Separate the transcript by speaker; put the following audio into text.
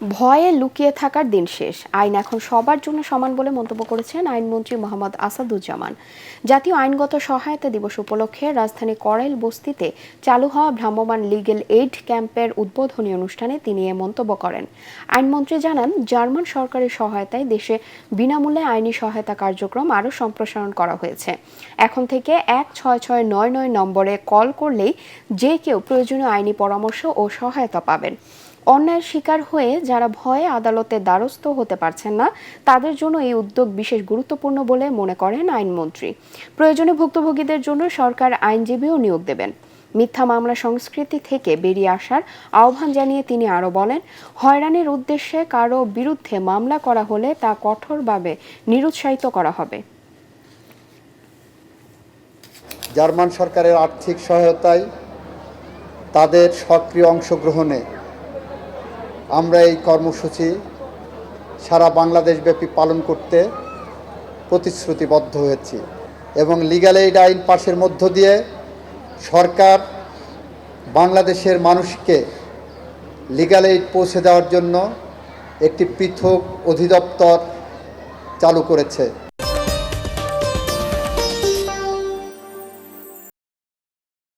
Speaker 1: ভয়ে লুকিয়ে থাকার দিন শেষ, আইন এখন সবার জন্য সমান বলে মন্তব্য করেছেন আইনমন্ত্রী মোহাম্মদ আসাদুজ্জামান। জাতীয় আইনগত সহায়তা দিবস উপলক্ষে রাজধানী করাইল বস্তিতে চালু হওয়া ভ্রাম্যমাণ লিগ্যাল এইড ক্যাম্পের উদ্বোধনী অনুষ্ঠানে তিনি এ মন্তব্য করেন। আইনমন্ত্রী জানান, জার্মান সরকারের সহায়তায় দেশে বিনামূল্যে আইনি সহায়তা কার্যক্রম আরও সম্প্রসারণ করা হয়েছে। এখন থেকে ১৬৬৯৯ নম্বরে কল করলেই যে কেউ প্রয়োজনীয় আইনি পরামর্শ ও সহায়তা পাবেন। অন্যায়ের শিকার হয়ে যারা ভয়ে আদালতের দ্বারস্থ হতে পারছেন না, তাদের জন্য এই উদ্যোগ বিশেষ গুরুত্বপূর্ণ বলে মনে করেন আইনমন্ত্রী। প্রয়োজনে ভুক্তভোগীদের জন্য সরকার আইনজীবীও নিয়োগ দেবেন। মিথ্যা মামলা সংস্কৃতি থেকে বেরিয়ে আসার আহ্বান জানিয়ে তিনি আরও বলেন, হয়রানির উদ্দেশ্যে কারো বিরুদ্ধে মামলা করা হলে তা কঠোরভাবে নিরুৎসাহিত করা হবে।
Speaker 2: জার্মান সরকারের আর্থিক সহায়তায় তাদের সক্রিয় অংশগ্রহণে আমরা এই কর্মসূচি সারা বাংলাদেশব্যাপী পালন করতে প্রতিশ্রুতিবদ্ধ হয়েছি এবং লিগ্যাল এইড আইন পাশের মধ্য দিয়ে সরকার বাংলাদেশের মানুষকে লিগ্যাল এইড পৌঁছে দেওয়ার জন্য একটি পৃথক অধিদপ্তর চালু করেছে।